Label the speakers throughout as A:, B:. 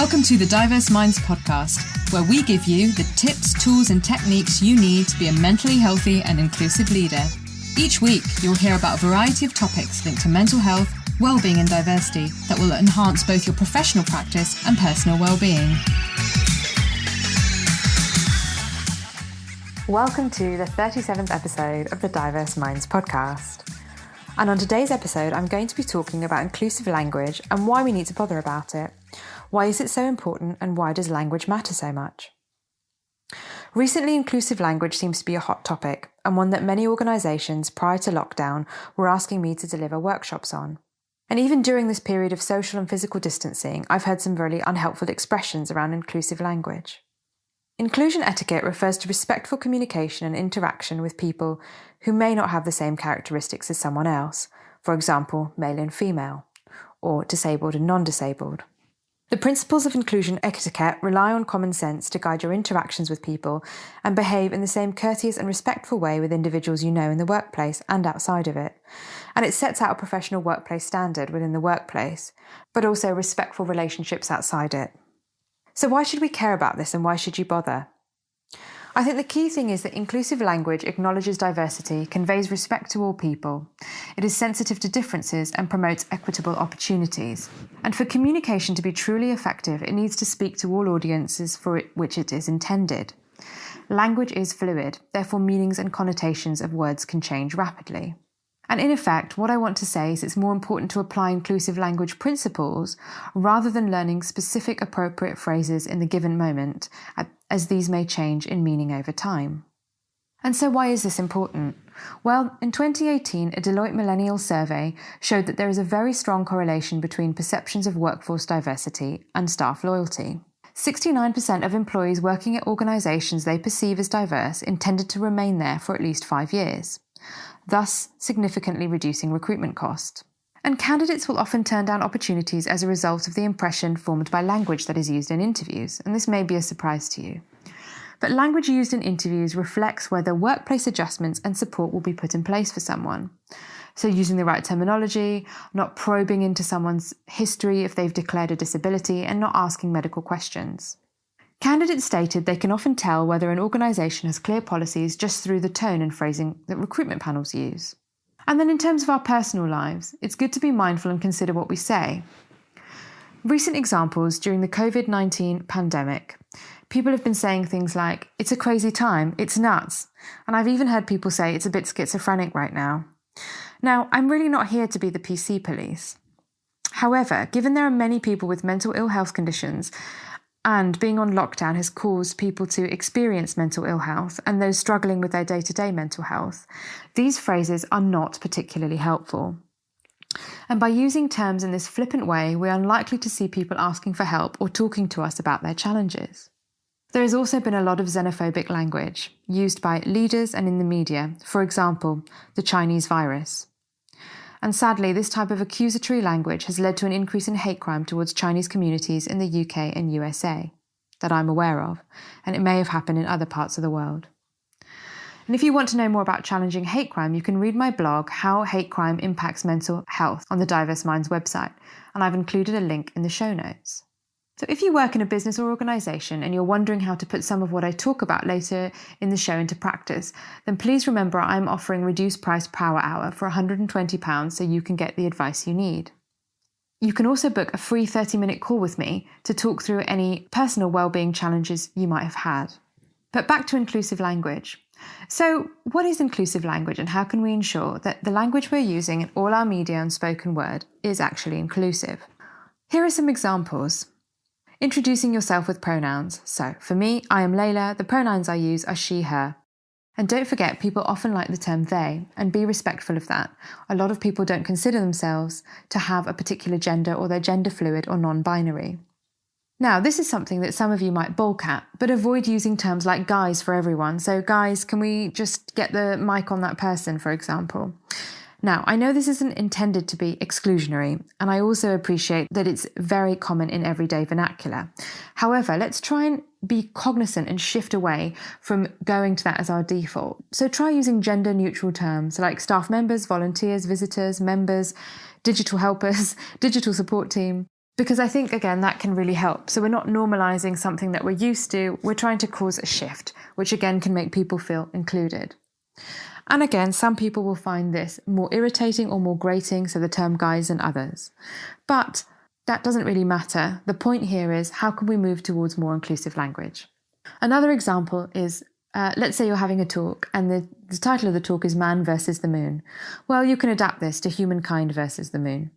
A: Welcome to the Diverse Minds podcast, where we give you the tips, tools and techniques you need to be a mentally healthy and inclusive leader. Each week, you'll hear about a variety of topics linked to mental health, well-being and diversity that will enhance both your professional practice and personal well-being.
B: Welcome to the 37th episode of the Diverse Minds podcast. And on today's episode, I'm going to be talking about inclusive language and why we need to bother about it. Why is it so important, and why does language matter so much? Recently, inclusive language seems to be a hot topic, and one that many organisations prior to lockdown were asking me to deliver workshops on. And even during this period of social and physical distancing, I've heard some really unhelpful expressions around inclusive language. Inclusion etiquette refers to respectful communication and interaction with people who may not have the same characteristics as someone else, for example, male and female, or disabled and non-disabled. The principles of inclusion etiquette rely on common sense to guide your interactions with people and behave in the same courteous and respectful way with individuals you know in the workplace and outside of it. And it sets out a professional workplace standard within the workplace, but also respectful relationships outside it. So why should we care about this, and why should you bother? I think the key thing is that inclusive language acknowledges diversity, conveys respect to all people. It is sensitive to differences and promotes equitable opportunities. And for communication to be truly effective, it needs to speak to all audiences for which it is intended. Language is fluid, therefore meanings and connotations of words can change rapidly. And in effect, what I want to say is it's more important to apply inclusive language principles rather than learning specific appropriate phrases in the given moment, as these may change in meaning over time. And so why is this important? Well, in 2018, a Deloitte Millennial Survey showed that there is a very strong correlation between perceptions of workforce diversity and staff loyalty. 69% of employees working at organisations they perceive as diverse intended to remain there for at least 5 years, thus significantly reducing recruitment costs. And candidates will often turn down opportunities as a result of the impression formed by language that is used in interviews, and this may be a surprise to you. But language used in interviews reflects whether workplace adjustments and support will be put in place for someone. So using the right terminology, not probing into someone's history if they've declared a disability, and not asking medical questions. Candidates stated they can often tell whether an organisation has clear policies just through the tone and phrasing that recruitment panels use. And then in terms of our personal lives, it's good to be mindful and consider what we say. Recent examples during the COVID-19 pandemic, people have been saying things like, "It's a crazy time, it's nuts," and I've even heard people say it's a bit schizophrenic right now. Now, I'm really not here to be the PC police. However, given there are many people with mental ill health conditions, and being on lockdown has caused people to experience mental ill health and those struggling with their day-to-day mental health, these phrases are not particularly helpful. And by using terms in this flippant way, we are unlikely to see people asking for help or talking to us about their challenges. There has also been a lot of xenophobic language used by leaders and in the media, for example, the Chinese virus. And sadly, this type of accusatory language has led to an increase in hate crime towards Chinese communities in the UK and USA that I'm aware of, and it may have happened in other parts of the world. And if you want to know more about challenging hate crime, you can read my blog, How Hate Crime Impacts Mental Health, on the Diverse Minds website, and I've included a link in the show notes. So if you work in a business or organisation and you're wondering how to put some of what I talk about later in the show into practice, then please remember I'm offering reduced price power hour for £120 so you can get the advice you need. You can also book a free 30-minute call with me to talk through any personal wellbeing challenges you might have had. But back to inclusive language. So what is inclusive language, and how can we ensure that the language we're using in all our media and spoken word is actually inclusive? Here are some examples. Introducing yourself with pronouns. So, for me, I am Layla, the pronouns I use are she, her. And don't forget, people often like the term they, and be respectful of that. A lot of people don't consider themselves to have a particular gender, or they're gender fluid or non-binary. Now, this is something that some of you might balk at, but avoid using terms like guys for everyone. So, guys, can we just get the mic on that person, for example? Now, I know this isn't intended to be exclusionary, and I also appreciate that it's very common in everyday vernacular. However, let's try and be cognizant and shift away from going to that as our default. So try using gender-neutral terms like staff members, volunteers, visitors, members, digital helpers, digital support team. Because I think, again, that can really help. So we're not normalising something that we're used to, we're trying to cause a shift, which again can make people feel included. And again, some people will find this more irritating or more grating, so the term guys, than others. But that doesn't really matter. The point here is, how can we move towards more inclusive language? Another example is, let's say you're having a talk and the title of the talk is Man versus the Moon. Well, you can adapt this to humankind versus the moon.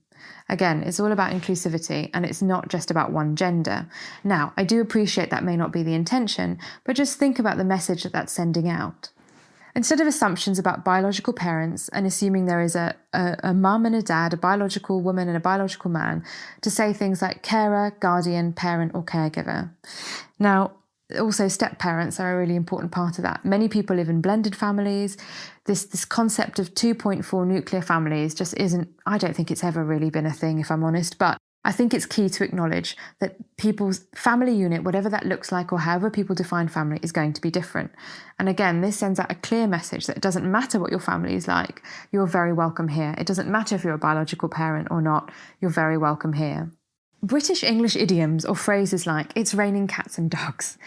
B: Again, it's all about inclusivity, and it's not just about one gender. Now, I do appreciate that may not be the intention, but just think about the message that that's sending out. Instead of assumptions about biological parents and assuming there is a mum and a dad, a biological woman and a biological man, to say things like carer, guardian, parent or caregiver. Now, also step-parents are a really important part of that. Many people live in blended families. This concept of 2.4 nuclear families just isn't, I don't think it's ever really been a thing, if I'm honest, but I think it's key to acknowledge that people's family unit, whatever that looks like or however people define family, is going to be different. And again, this sends out a clear message that it doesn't matter what your family is like, you're very welcome here. It doesn't matter if you're a biological parent or not, you're very welcome here. British English idioms or phrases like, it's raining cats and dogs.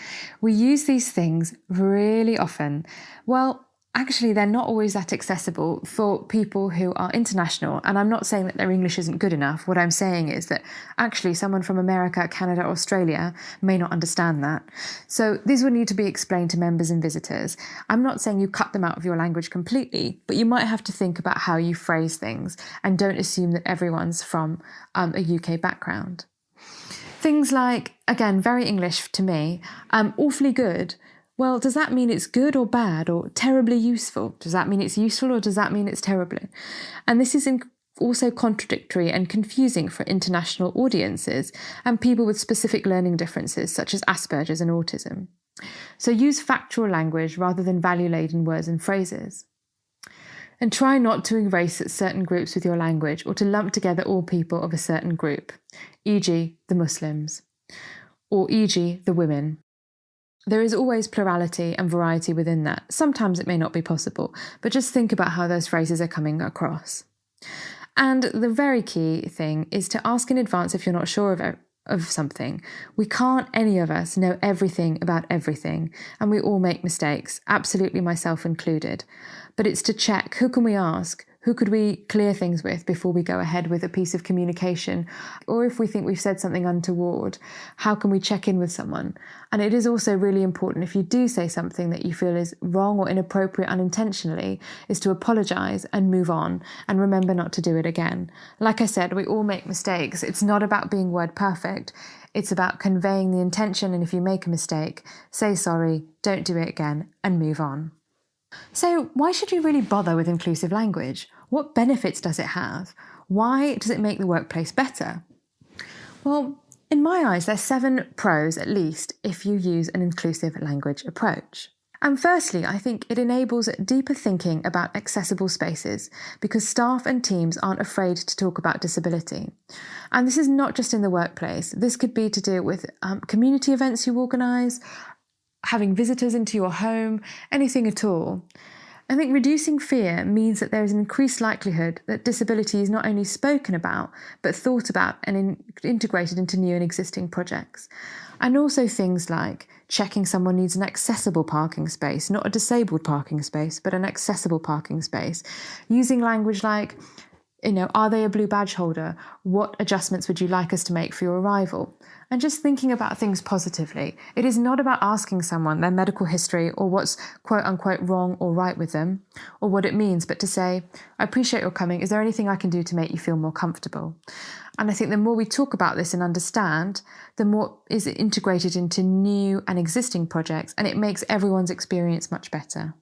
B: We use these things really often. Well, actually, they're not always that accessible for people who are international. And I'm not saying that their English isn't good enough. What I'm saying is that actually someone from America, Canada, Australia may not understand that. So these would need to be explained to members and visitors. I'm not saying you cut them out of your language completely, but you might have to think about how you phrase things and don't assume that everyone's from a UK background. Things like, again, very English to me, awfully good. Well, does that mean it's good or bad or terribly useful? Does that mean it's useful or does that mean it's terribly? And this is also contradictory and confusing for international audiences and people with specific learning differences such as Asperger's and autism. So use factual language rather than value-laden words and phrases. And try not to erase certain groups with your language or to lump together all people of a certain group, e.g. the Muslims, or e.g. the women. There is always plurality and variety within that. Sometimes it may not be possible, but just think about how those phrases are coming across. And the very key thing is to ask in advance if you're not sure of something. We can't, any of us, know everything about everything, and we all make mistakes, absolutely myself included. But it's to check, who can we ask? Who could we clear things with before we go ahead with a piece of communication? Or if we think we've said something untoward, how can we check in with someone? And it is also really important, if you do say something that you feel is wrong or inappropriate unintentionally, is to apologise and move on and remember not to do it again. Like I said, we all make mistakes. It's not about being word perfect. It's about conveying the intention, and if you make a mistake, say sorry, don't do it again, and move on. So why should you really bother with inclusive language? What benefits does it have? Why does it make the workplace better? Well, in my eyes, there's 7 pros at least if you use an inclusive language approach. And firstly, I think it enables deeper thinking about accessible spaces because staff and teams aren't afraid to talk about disability. And this is not just in the workplace. This could be to do with community events you organise, having visitors into your home, anything at all. I think reducing fear means that there is an increased likelihood that disability is not only spoken about, but thought about and integrated into new and existing projects. And also things like checking someone needs an accessible parking space, not a disabled parking space, but an accessible parking space. Using language like, are they a blue badge holder? What adjustments would you like us to make for your arrival? And just thinking about things positively. It is not about asking someone their medical history or what's quote unquote wrong or right with them or what it means, but to say, I appreciate your coming. Is there anything I can do to make you feel more comfortable? And I think the more we talk about this and understand, the more is it integrated into new and existing projects, and it makes everyone's experience much better.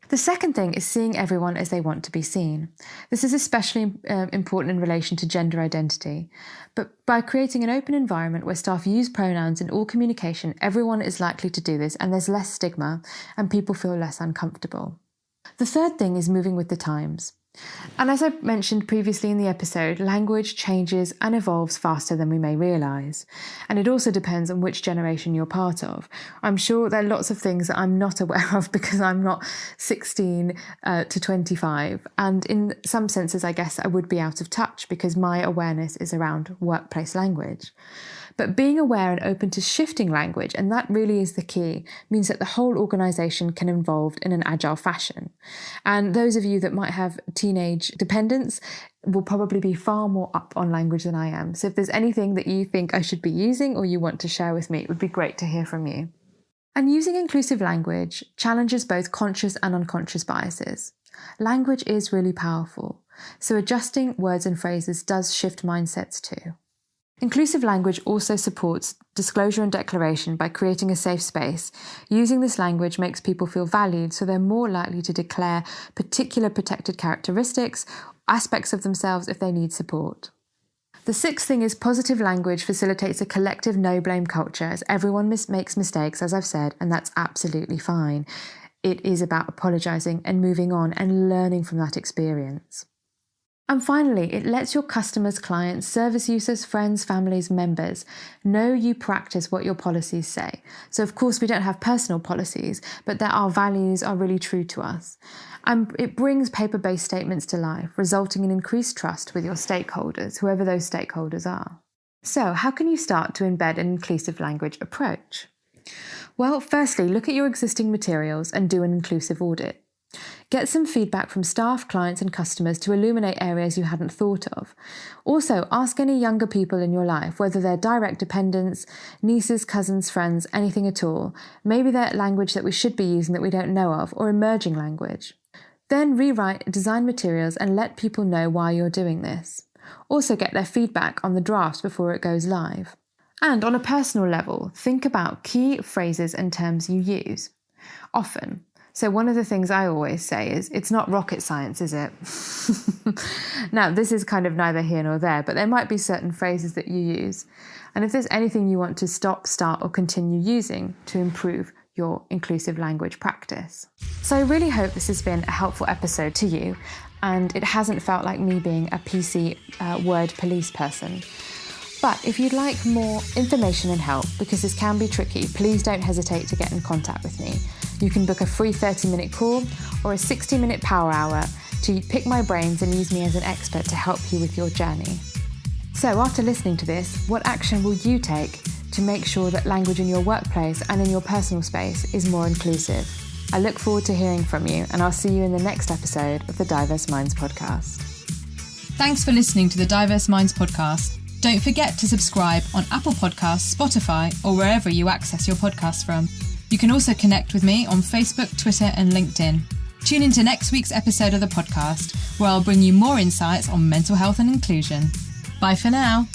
B: The second thing is seeing everyone as they want to be seen. This is especially important in relation to gender identity. But by creating an open environment where staff use pronouns in all communication, everyone is likely to do this and there's less stigma and people feel less uncomfortable. The third thing is moving with the times. And as I mentioned previously in the episode, language changes and evolves faster than we may realise. And it also depends on which generation you're part of. I'm sure there are lots of things that I'm not aware of because I'm not 16 to 25. And in some senses, I guess I would be out of touch because my awareness is around workplace language. But being aware and open to shifting language, and that really is the key, means that the whole organisation can evolve in an agile fashion. And those of you that might have teenage dependents will probably be far more up on language than I am. So if there's anything that you think I should be using or you want to share with me, it would be great to hear from you. And using inclusive language challenges both conscious and unconscious biases. Language is really powerful, so adjusting words and phrases does shift mindsets too. Inclusive language also supports disclosure and declaration by creating a safe space. Using this language makes people feel valued, so they're more likely to declare particular protected characteristics, aspects of themselves if they need support. The sixth thing is positive language facilitates a collective no-blame culture, as everyone makes mistakes, as I've said, and that's absolutely fine. It is about apologising and moving on and learning from that experience. And finally, it lets your customers, clients, service users, friends, families, members know you practice what your policies say. So of course we don't have personal policies, but that our values are really true to us. And it brings paper-based statements to life, resulting in increased trust with your stakeholders, whoever those stakeholders are. So how can you start to embed an inclusive language approach? Well, firstly, look at your existing materials and do an inclusive audit. Get some feedback from staff, clients and customers to illuminate areas you hadn't thought of. Also, ask any younger people in your life, whether they're direct dependents, nieces, cousins, friends, anything at all. Maybe they're language that we should be using that we don't know of, or emerging language. Then rewrite design materials and let people know why you're doing this. Also get their feedback on the drafts before it goes live. And on a personal level, think about key phrases and terms you use often. So one of the things I always say is, it's not rocket science, is it? Now, this is kind of neither here nor there, but there might be certain phrases that you use. And if there's anything you want to stop, start, or continue using to improve your inclusive language practice. So I really hope this has been a helpful episode to you, and it hasn't felt like me being a PC word police person. But if you'd like more information and help, because this can be tricky, please don't hesitate to get in contact with me. You can book a free 30-minute call or a 60-minute power hour to pick my brains and use me as an expert to help you with your journey. So after listening to this, what action will you take to make sure that language in your workplace and in your personal space is more inclusive? I look forward to hearing from you, and I'll see you in the next episode of the Diverse Minds podcast.
A: Thanks for listening to the Diverse Minds podcast. Don't forget to subscribe on Apple Podcasts, Spotify, or wherever you access your podcasts from. You can also connect with me on Facebook, Twitter, and LinkedIn. Tune into next week's episode of the podcast, where I'll bring you more insights on mental health and inclusion. Bye for now.